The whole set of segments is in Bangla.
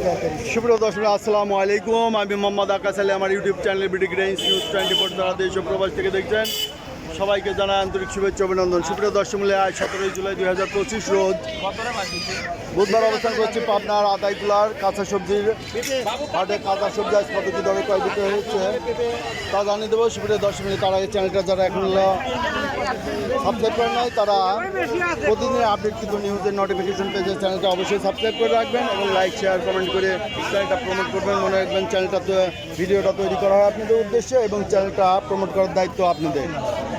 সুপ্রিয় দর্শক আসসালামু আলাইকুম। আমি মোহাম্মদ আকাশ আলী, আমার YouTube channel BD grains news 24 যারা দেশ ও প্রবাস থেকে দেখছেন সবাইকে জানাই আন্তরিক শুভেচ্ছা অভিনন্দন। সুপ্রিয় দর্শক মূল্যে আজ 17 জুলাই 2025 রোজ বুধবার অবস্থান করছি পাবনার আদাইতুলার কাঁচা সবজির হাটে। কাঁচা সবজি আজ কত কি দরে কয় বিক্রি হচ্ছে তা জানিয়ে দেবো। সুপ্রিয় দর্শক মূল্যে তার আগে চ্যানেলটা যারা এখন সাবস্ক্রাইব করে নেয় তারা প্রতিদিনের আপডেট কিন্তু নিউজের নোটিফিকেশন পেজে চ্যানেলটা অবশ্যই সাবস্ক্রাইব করে রাখবেন এবং লাইক শেয়ার কমেন্ট করে চ্যানেলটা প্রমোট করবেন। মনে রাখবেন চ্যানেলটা ভিডিওটা তৈরি করা হয় আপনাদের উদ্দেশ্যে এবং চ্যানেলটা প্রমোট করার দায়িত্ব আপনাদের।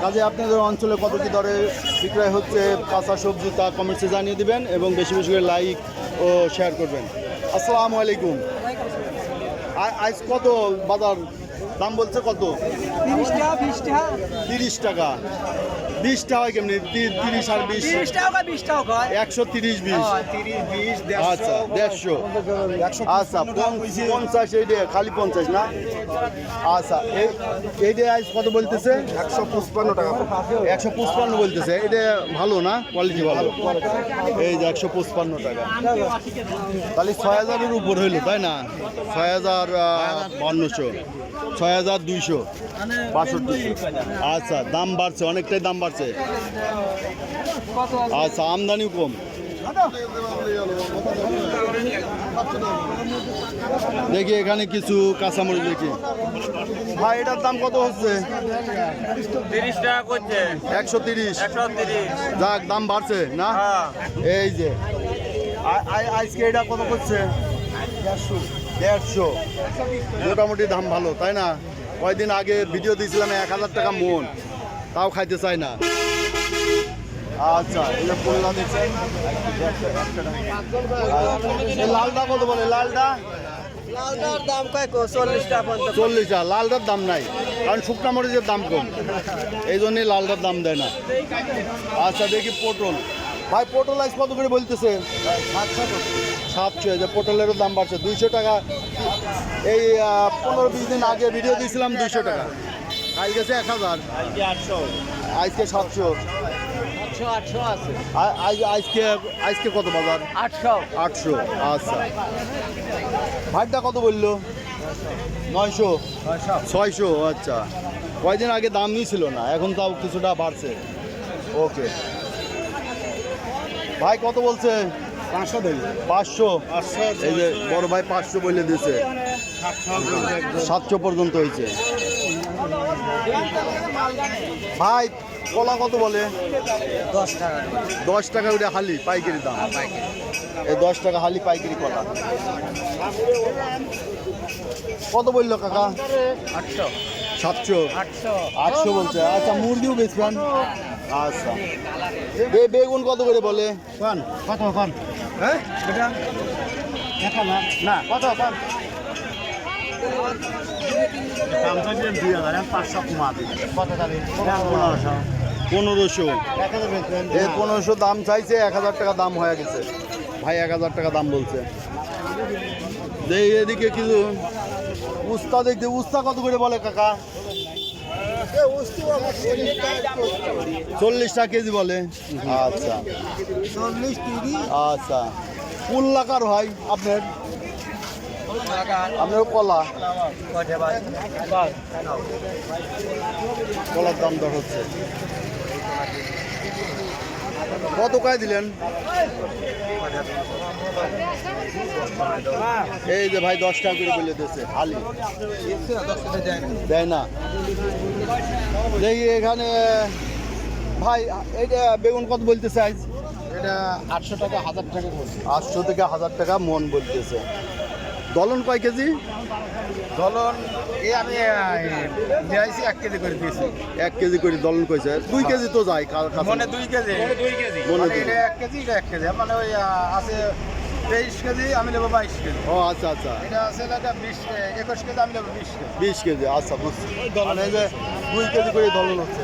কাজে আপনাদের অঞ্চলে কত কী দরে বিক্রয় হচ্ছে কাঁচা সবজি তা কমেন্টসে জানিয়ে দিবেন এবং বেশি বেশি করে লাইক ও শেয়ার করবেন। আসসালামু আলাইকুম। আজ কত বাজার দাম বলছে? কত? 30 টাকা 30 টাকা। 20 টাকা কেমনি? 30 আর 20 20 টাকা 130 20 30 20 আচ্ছা 150 আচ্ছা 50 এইটা খালি 50 না? আচ্ছা এইটা আজ কত বলতেছে? 155 টাকা 155 বলতেছে। এটা ভালো না? কোয়ালিটি ভালো। এই যে 155 টাকা, তাহলে 6000-এর উপর হইলো তাই না? 6500 6200 6200। আচ্ছা দাম বাড়ছে, অনেকটাই দাম বাড়ছে। আচ্ছা আমদানিও কম। দেখি এখানে কিছু কাঁচামরিচ দেখি। ভাই এটার দাম কত হচ্ছে? 30 টাকা করছে। 130। 130 যাক দাম বাড়ছে না? এই যে আজকে এটা কত করছে? 150। মোটামুটি দাম ভালো তাই না? কয়েকদিন আগে ভিডিও দিয়েছিলাম 1000 টাকা মন, তাও খাইতে চাই না। আচ্ছা এই যে কল্লা দিচ্ছেন। লালটা কত বলে? লালটার দাম কয় 40 টাকা 40 টাকা। লালটার দাম নাই কারণ শুকনা মরিচের দাম কম, এই জন্যই লালটার দাম দেয় না। আচ্ছা দেখি পটল। ভাই পটল আজ কত করে বলতেছে? 700। এই যে পটলেরও দাম বাড়ছে 200 টাকা। এই 15-20 দিন আগে ভিডিও দিয়েছিলাম 200 টাকা, আজ গেছে 1000, আজকে 700 আছে। আজকে কত বাজার? 800। আচ্ছা ভাইটা কত বললো? 900 600। আচ্ছা কয়দিন আগে দামই ছিল না, এখন তাও কিছুটা বাড়ছে। ওকে ভাই কত বলছে? 500। এই যে বড় ভাই 500 বলে দিয়েছে, 700 পর্যন্ত হয়েছে। ভাই কলা কত বলে? 10 টাকা ওটা হালি পাইকারি দাম। এই 10 টাকা হালি পাইকারি কলা। কত বললো কাকা? 800 বলছে। আচ্ছা মুরগিও বেচবেন? আচ্ছা বেগুন কত করে বলে? কত কম? হ্যাঁ এটা না কত কম? দাম তো দিন 2000 500 কমা দিন। কত দাবি? 1500। এই 1500 দাম চাইছে, 1000 টাকা দাম হয়ে গেছে। ভাই 1000 টাকা দাম বলছে। এদিকে কিছু উস্তা দেখতে। উস্তা কত করে বলে কাকা? 40 টাকা কেজি বলে। আচ্ছা 40 30। আচ্ছা ফুল লাগার ভাই আপনার কলা কলার দাম দর হচ্ছে কত কয় দিলেন? এই যে ভাই 10 টাকা করে বলে দিচ্ছে হালি, দেয় না। দেখি এখানে ভাই এইটা বেগুন কত বলতেছে আজ? এটা 800 টাকা 1000 টাকা বলছে। 800 থেকে 1000 টাকা মন বলতেছে। দলন কয় কেজি? দলন আমি দিয়েছি 1 কেজি করে দিয়েছি। 1 কেজি করে দলন কইছে। 2 কেজি তো যায় মনে 2 কেজি মনে এটা 1 কেজি এটা 1 কেজি মানে ওই আছে 23 কেজি, আমি নেবো 22 কেজি। ও আচ্ছা আচ্ছা এটা আছে এটা 21 কেজি, আমি নেবো 20 কেজি। 20 কেজি। আচ্ছা বুঝছি। মানে এই যে 2 কেজি করে দলন হচ্ছে,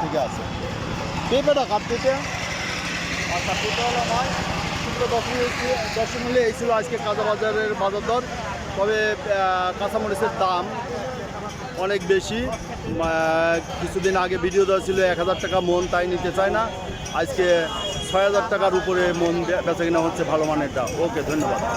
ঠিক আছে। পেঁপেটা কাট পেঁপে। আচ্ছা পেঁপে হলো নয়। দর্শক মূল্যে এই ছিল আজকে কাঁচা বাজারের বাজার দর। তবে কাঁচামরিচের দাম অনেক বেশি। কিছুদিন আগে ভিডিও দেওয়া ছিল 1000 টাকা মন, তাই নিতে চায় না। আজকে 6000 টাকার উপরে মন বেচা কিনা হচ্ছে ভালো মানেরটা। ওকে ধন্যবাদ।